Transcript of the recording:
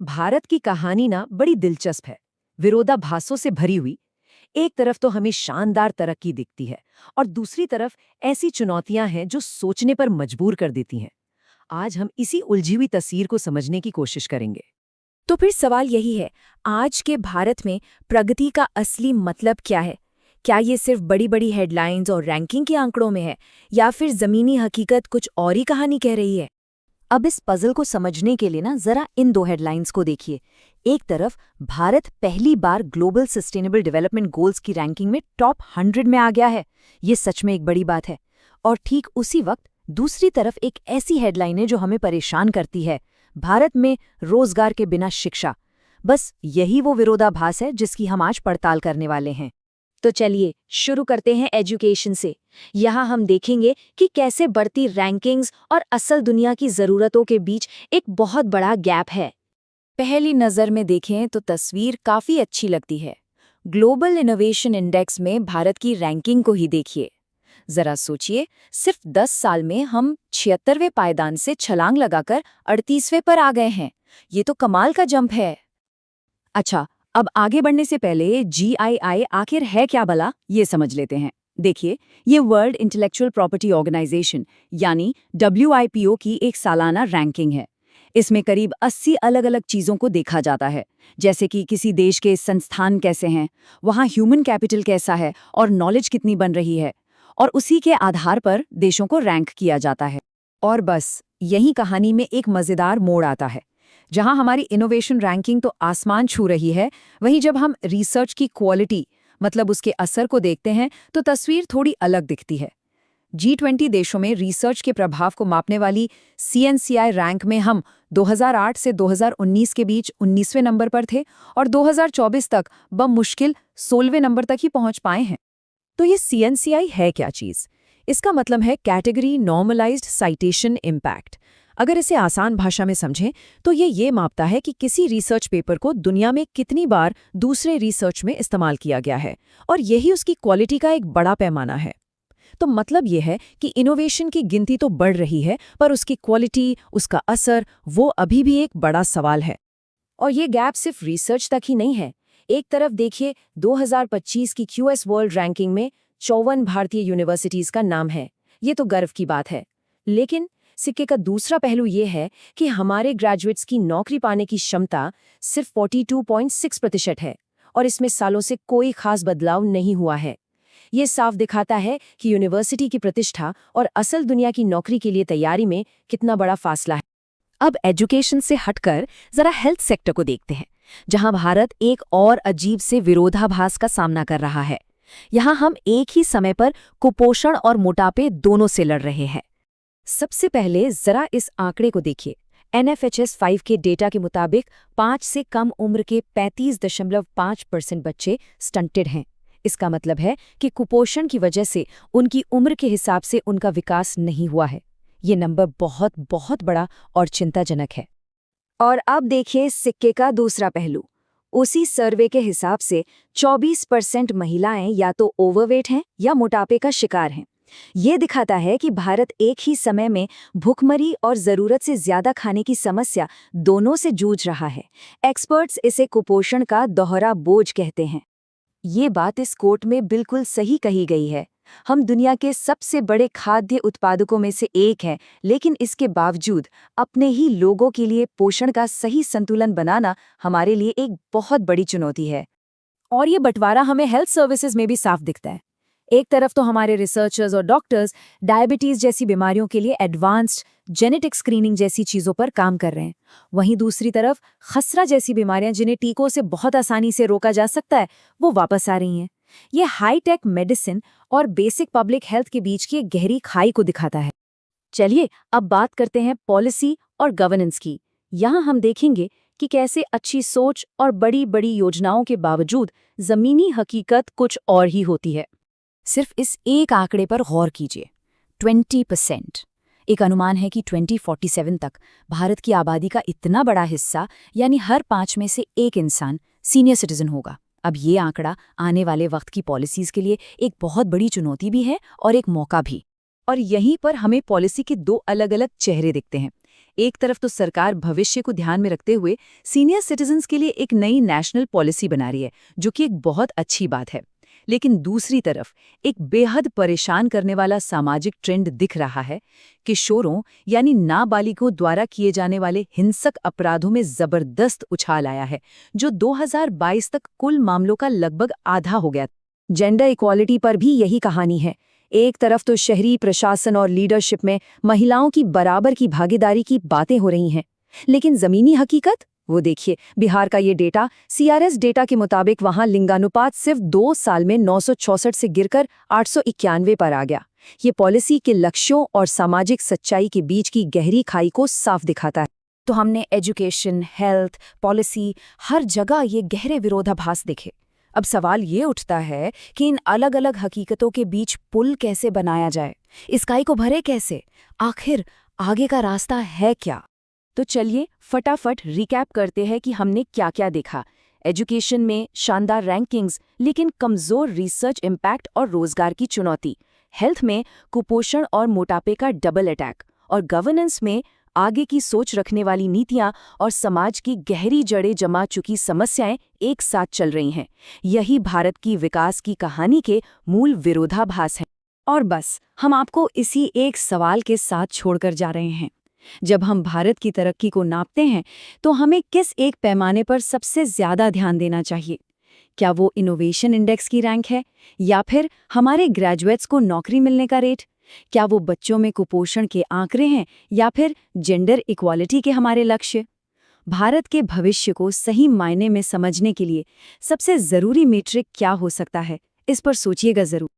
भारत की कहानी ना बड़ी दिलचस्प है, विरोधाभासों से भरी हुई। एक तरफ तो हमें शानदार तरक्की दिखती है और दूसरी तरफ ऐसी चुनौतियां हैं जो सोचने पर मजबूर कर देती हैं। आज हम इसी उलझी हुई तस्वीर को समझने की कोशिश करेंगे। तो फिर सवाल यही है, आज के भारत में प्रगति का असली मतलब क्या है? क्या ये सिर्फ बड़ी बड़ी हेडलाइंस और रैंकिंग के आंकड़ों में है, या फिर जमीनी हकीकत कुछ और ही कहानी कह रही है? अब इस पजल को समझने के लिए ना जरा इन दो हेडलाइंस को देखिए। एक तरफ भारत पहली बार ग्लोबल सस्टेनेबल डेवलपमेंट गोल्स की रैंकिंग में टॉप 100 में आ गया है। ये सच में एक बड़ी बात है। और ठीक उसी वक्त दूसरी तरफ एक ऐसी हेडलाइन है जो हमें परेशान करती है, भारत में रोजगार के बिना शिक्षा। बस यही वो विरोधाभास है जिसकी हम आज पड़ताल करने वाले हैं। तो चलिए शुरू करते हैं एजुकेशन से। यहाँ हम देखेंगे कि कैसे बढ़ती रैंकिंग्स और असल दुनिया की ज़रूरतों के बीच एक बहुत बड़ा गैप है। पहली नज़र में देखें तो तस्वीर काफ़ी अच्छी लगती है। ग्लोबल इनोवेशन इंडेक्स में भारत की रैंकिंग को ही देखिए। जरा सोचिए, सिर्फ 10 साल में हम 76वें पायदान से छलांग लगाकर 38वें पर आ गए हैं। ये तो कमाल का जंप है। अच्छा, अब आगे बढ़ने से पहले GII आखिर है क्या भला, ये समझ लेते हैं। देखिए, ये वर्ल्ड इंटेलेक्चुअल प्रॉपर्टी ऑर्गेनाइजेशन यानी WIPO की एक सालाना रैंकिंग है। इसमें करीब 80 अलग-अलग चीज़ों को देखा जाता है, जैसे कि किसी देश के संस्थान कैसे हैं, वहाँ ह्यूमन कैपिटल कैसा है और नॉलेज कितनी बन रही है, और उसी के आधार पर देशों को रैंक किया जाता है। और बस यही कहानी में एक मज़ेदार मोड़ आता है। जहां हमारी इनोवेशन रैंकिंग तो आसमान छू रही है, वहीं जब हम रिसर्च की क्वालिटी मतलब उसके असर को देखते हैं तो तस्वीर थोड़ी अलग दिखती है। G20 देशों में रिसर्च के प्रभाव को मापने वाली CNCI रैंक में हम 2008 से 2019 के बीच 19वें नंबर पर थे और 2024 तक बमुश्किल 16वें नंबर तक ही पहुंच पाए हैं। तो ये CNCI है क्या चीज़? इसका मतलब है कैटेगरी नॉर्मलाइज्ड साइटेशन इम्पैक्ट। अगर इसे आसान भाषा में समझें तो ये मापता है कि किसी रिसर्च पेपर को दुनिया में कितनी बार दूसरे रिसर्च में इस्तेमाल किया गया है, और यही उसकी क्वालिटी का एक बड़ा पैमाना है। तो मतलब ये है कि इनोवेशन की गिनती तो बढ़ रही है, पर उसकी क्वालिटी, उसका असर, वो अभी भी एक बड़ा सवाल है। और ये गैप सिर्फ रिसर्च तक ही नहीं है। एक तरफ देखिए, 2025 की QS वर्ल्ड रैंकिंग में 54 भारतीय यूनिवर्सिटीज़ का नाम है। ये तो गर्व की बात है। लेकिन सिक्के का दूसरा पहलू ये है कि हमारे ग्रेजुएट्स की नौकरी पाने की क्षमता सिर्फ 42.6% है, और इसमें सालों से कोई खास बदलाव नहीं हुआ है। ये साफ दिखाता है कि यूनिवर्सिटी की प्रतिष्ठा और असल दुनिया की नौकरी के लिए तैयारी में कितना बड़ा फासला है। अब एजुकेशन से हटकर जरा हेल्थ सेक्टर को देखते हैं, जहां भारत एक और अजीब से विरोधाभास का सामना कर रहा है। यहां हम एक ही समय पर कुपोषण और मोटापे दोनों से लड़ रहे हैं। सबसे पहले जरा इस आंकड़े को देखिए। NFHS 5 के डेटा के मुताबिक 5 से कम उम्र के 35.5% बच्चे स्टंटेड हैं। इसका मतलब है कि कुपोषण की वजह से उनकी उम्र के हिसाब से उनका विकास नहीं हुआ है। ये नंबर बहुत बहुत बड़ा और चिंताजनक है। और अब देखिए सिक्के का दूसरा पहलू। उसी सर्वे के हिसाब से 24% महिलाएं या तो ओवरवेट हैं या मोटापे का शिकार हैं। ये दिखाता है कि भारत एक ही समय में भूखमरी और ज़रूरत से ज़्यादा खाने की समस्या दोनों से जूझ रहा है। एक्सपर्ट्स इसे कुपोषण का दोहरा बोझ कहते हैं। ये बात इस कोट में बिल्कुल सही कही गई है। हम दुनिया के सबसे बड़े खाद्य उत्पादकों में से एक हैं, लेकिन इसके बावजूद अपने ही लोगों के लिए पोषण का सही संतुलन बनाना हमारे लिए एक बहुत बड़ी चुनौती है। और ये बंटवारा हमें हेल्थ सर्विसेज में भी साफ दिखता है। एक तरफ तो हमारे रिसर्चर्स और डॉक्टर्स डायबिटीज जैसी बीमारियों के लिए एडवांस्ड जेनेटिक स्क्रीनिंग जैसी चीज़ों पर काम कर रहे हैं, वहीं दूसरी तरफ खसरा जैसी बीमारियां जिन्हें टीकों से बहुत आसानी से रोका जा सकता है, वो वापस आ रही हैं। ये हाईटेक मेडिसिन और बेसिक पब्लिक हेल्थ के बीच की एक गहरी खाई को दिखाता है। चलिए अब बात करते हैं पॉलिसी और गवर्नेंस की। यहाँ हम देखेंगे कि कैसे अच्छी सोच और बड़ी बड़ी योजनाओं के बावजूद ज़मीनी हकीकत कुछ और ही होती है। सिर्फ इस एक आंकड़े पर गौर कीजिए, 20%। एक अनुमान है कि 2047 तक भारत की आबादी का इतना बड़ा हिस्सा, यानी हर 5 में से एक इंसान, सीनियर सिटीजन होगा। अब ये आंकड़ा आने वाले वक्त की पॉलिसीज के लिए एक बहुत बड़ी चुनौती भी है और एक मौका भी। और यहीं पर हमें पॉलिसी के दो अलग-अलग चेहरे दिखते हैं। एक तरफ तो सरकार भविष्य को ध्यान में रखते हुए सीनियर सिटीजन्स के लिए एक नई नेशनल पॉलिसी बना रही है, जो कि एक बहुत अच्छी बात है। लेकिन दूसरी तरफ एक बेहद परेशान करने वाला सामाजिक ट्रेंड दिख रहा है। किशोरों यानी नाबालिगों द्वारा किए जाने वाले हिंसक अपराधों में जबरदस्त उछाल आया है, जो 2022 तक कुल मामलों का लगभग आधा हो गया। जेंडर इक्वालिटी पर भी यही कहानी है। एक तरफ तो शहरी प्रशासन और लीडरशिप में महिलाओं की बराबर की भागीदारी की बातें हो रही हैं, लेकिन जमीनी हकीकत वो देखिए। बिहार का ये डेटा, CRS डेटा के मुताबिक वहां लिंगानुपात सिर्फ 2 साल में 964 से गिरकर 891 पर आ गया। ये पॉलिसी के लक्ष्यों और सामाजिक सच्चाई के बीच की गहरी खाई को साफ दिखाता है। तो हमने एजुकेशन, हेल्थ, पॉलिसी, हर जगह ये गहरे विरोधाभास देखे। अब सवाल ये उठता है कि इन अलग-अलग हकीकतों के बीच पुल कैसे बनाया जाए, इस खाई को भरे कैसे, आखिर आगे का रास्ता है क्या? तो चलिए फटाफट रिकैप करते हैं कि हमने क्या-क्या देखा। एजुकेशन में शानदार रैंकिंग्स, लेकिन कमजोर रिसर्च इम्पैक्ट और रोजगार की चुनौती। हेल्थ में कुपोषण और मोटापे का डबल अटैक। और गवर्नेंस में आगे की सोच रखने वाली नीतियां और समाज की गहरी जड़ें जमा चुकी समस्याएं एक साथ चल रही हैं। यही भारत की विकास की कहानी के मूल विरोधाभास हैं। और बस हम आपको इसी एक सवाल के साथ छोड़कर जा रहे हैं। जब हम भारत की तरक्की को नापते हैं तो हमें किस एक पैमाने पर सबसे ज्यादा ध्यान देना चाहिए? क्या वो इनोवेशन इंडेक्स की रैंक है, या फिर हमारे ग्रेजुएट्स को नौकरी मिलने का रेट? क्या वो बच्चों में कुपोषण के आंकड़े हैं, या फिर जेंडर इक्वालिटी के हमारे लक्ष्य? भारत के भविष्य को सही मायने में समझने के लिए सबसे जरूरी मीट्रिक क्या हो सकता है, इस पर सोचिएगा जरूर।